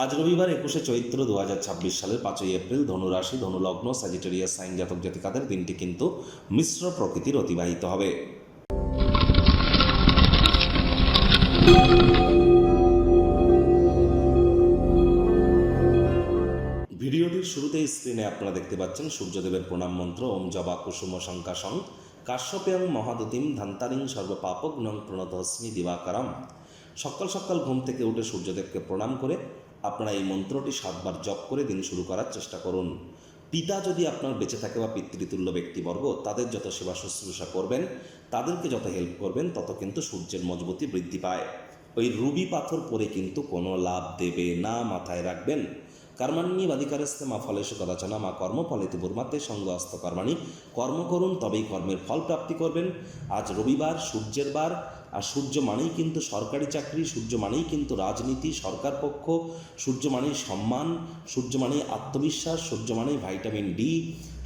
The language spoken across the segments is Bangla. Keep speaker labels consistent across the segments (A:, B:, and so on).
A: আজ রবিবার 21শে চৈত্র 2026 সালের 5ই এপ্রিল ধনু রাশি, ধনু লগ্ন, স্যাজিটেরিয়াস সাইন জাতক জাতিকাদের দিনটি কিন্তু মিশ্র প্রকৃতির অতিবাহিত হবে। ভিডিওটির শুরুতেই স্ক্রিনে আপনারা দেখতে পাচ্ছেন সূর্যদেবের প্রণাম মন্ত্র ওম জবা কুসুম শঙ্কাশং কাশ্যপেয়ং মহাদতিম ধান্তারিং সর্বপাপগ্নং প্রণতস্মি দিবাকারম। সকাল সকাল ঘুম থেকে উঠে সূর্যদেবকে প্রণাম করে আপনারা এই মন্ত্রটি 7 বার জপ করে দিন শুরু করার চেষ্টা করুন। পিতা যদি আপনার বেঁচে থাকে বা পিতৃতুল্য ব্যক্তিবর্গ, তাদের যত সেবা শুশ্রূষা করবেন, তাদেরকে যত হেল্প করবেন, তত কিন্তু সূর্যের মজবুতি বৃদ্ধি পায়। ওই রুবি পাথর পরে কিন্তু কোনো লাভ দেবে না, মাথায় রাখবেন। কর্মাণ্যেবাধিকারস্তে মা ফলেষু কদাচন মা কর্মফলেতু বুর্মাতে সঙ্গস্ত কর্মাণি। কর্ম করুন, তবেই কর্মের ফল প্রাপ্তি করবেন। আজ রবিবার, সূর্যের বার, আর সূর্য মানেই কিন্তু সরকারি চাকরি, সূর্য মানেই কিন্তু রাজনীতি, সরকার পক্ষ, সূর্য মানেই সম্মান, সূর্য মানেই আত্মবিশ্বাস, সূর্য মানেই ভাইটামিন ডি,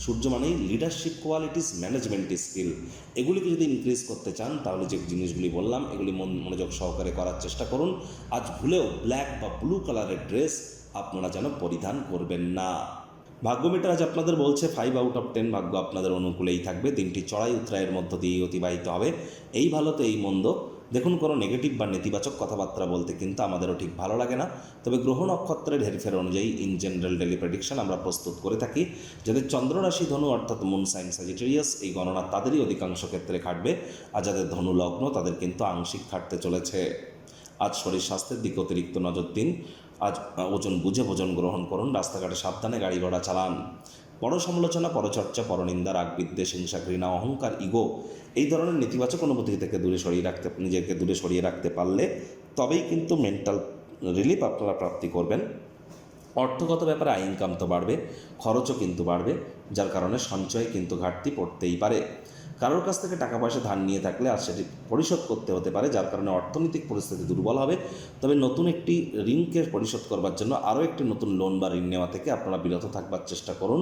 A: সূর্য মানেই লিডারশিপ কোয়ালিটিস, ম্যানেজমেন্ট স্কিল। এগুলিকে যদি ইনক্রিজ করতে চান, তাহলে যে জিনিসগুলি বললাম এগুলি মনোযোগ সহকারে করার চেষ্টা করুন। আজ ভুলেও ব্ল্যাক বা ব্লু কালারের ড্রেস আপনারা যেন পরিধান করবেন না। ভাগ্য মিটার আজ আপনাদের বলছে 5 আউট অফ 10 ভাগ্য আপনাদের অনুকূলেই থাকবে। দিনটি চড়াই উতরাইয়ের মধ্য দিয়েই অতিবাহিত হবে। এই ভালো তো এই মন্দ, দেখুন কোনো নেগেটিভ বা নেতিবাচক কথাবার্তা বলতে কিন্তু আমাদেরও ঠিক ভালো লাগে না। তবে গ্রহ নক্ষত্রের হেরফের অনুযায়ী ইন জেনারেল ডেলি প্রেডিকশন আমরা প্রস্তুত করে থাকি। যাদের চন্দ্ররাশি ধনু অর্থাৎ মুন সাইন স্যাজিটেরিয়াস, এই গণনা তাদেরই অধিকাংশ ক্ষেত্রে খাটবে। আর যাদের ধনু লগ্ন, তাদের কিন্তু আংশিক খাটতে চলেছে। আজ শরীর স্বাস্থ্যের দিকে অতিরিক্ত নজর দিন। আজ ওজন বুঝে ভোজন গ্রহণ করুন। রাস্তাঘাটে সাবধানে গাড়ি ঘোড়া চালান। পর সমালোচনা, পরচর্চা, পরনিন্দা, রাগ, বিদ্বেষ, হিংসা, ঘৃণা, অহংকার, ইগো, এই ধরনের নেতিবাচক অনুভূতি থেকে নিজেকে দূরে সরিয়ে রাখতে পারলে তবেই কিন্তু মেন্টাল রিলিফ আপনারা প্রাপ্তি করবেন। অর্থগত ব্যাপারে আয় ইনকাম তো বাড়বে, খরচও কিন্তু বাড়বে, যার কারণে সঞ্চয়ে কিন্তু ঘাটতি পড়তেই পারে। কারোর কাছ থেকে টাকা পয়সা ধার নিয়ে থাকলে আর সেটি পরিশোধ করতে হতে পারে, যার কারণে অর্থনৈতিক পরিস্থিতি দুর্বল হবে। তবে নতুন একটি ঋণকে পরিশোধ করবার জন্য আরও একটি নতুন লোন বা ঋণ নেওয়া থেকে আপনারা বিরত থাকবার চেষ্টা করুন।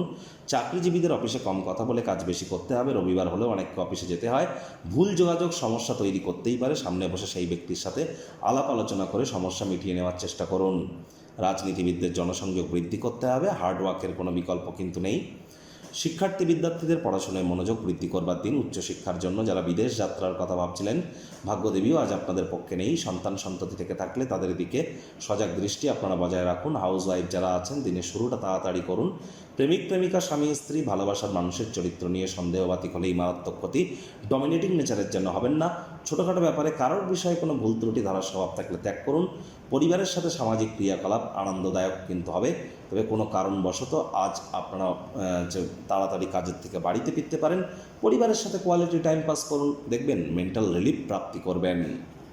A: চাকরিজীবীদের অফিসে কম কথা বলে কাজ বেশি করতে হবে। রবিবার হলেও অনেককে অফিসে যেতে হয়। ভুল যোগাযোগ সমস্যা তৈরি করতেই পারে। সামনে বসে সেই ব্যক্তির সাথে আলাপ আলোচনা করে সমস্যা মিটিয়ে নেওয়ার চেষ্টা করুন। রাজনীতিবিদদের জনসংযোগ বৃদ্ধি করতে হবে। হার্ডওয়ার্কের কোনো বিকল্প কিন্তু নেই। শিক্ষার্থী বিদ্যার্থীদের পড়াশোনায় মনোযোগ বৃদ্ধি করবার দিন। উচ্চশিক্ষার জন্য যারা বিদেশ যাত্রার কথা ভাবছিলেন, ভাগ্যদেবীও আজ আপনাদের পক্ষে নেই। সন্তান সন্ততি থেকে থাকলে তাদের দিকে সজাগ দৃষ্টি আপনারা বজায় রাখুন। হাউস ওয়াইফ যারা আছেন, দিনের শুরুটা তাড়াতাড়ি করুন। প্রেমিক প্রেমিকা, স্বামী স্ত্রী, ভালোবাসার মানুষের চরিত্র নিয়ে সন্দেহবাতিক হলেই মারাত্মক ক্ষতি। ডমিনেটিং নেচারের জন্য হবেন না। ছোটোখাটো ব্যাপারে কারোর বিষয়ে কোনো ভুল ত্রুটি ধরার স্বভাব থাকলে ত্যাগ করুন। পরিবারের সাথে সামাজিক ক্রিয়াকলাপ আনন্দদায়ক কিন্তু হবে। তবে কোনো কারণবশত আজ আপনারা যে তাড়াতাড়ি কাজের থেকে বাড়িতে ফিরতে পারেন। পরিবারের সাথে কোয়ালিটি টাইম পাস করুন, দেখবেন মেন্টাল রিলিফ প্রাপ্তি করবেন।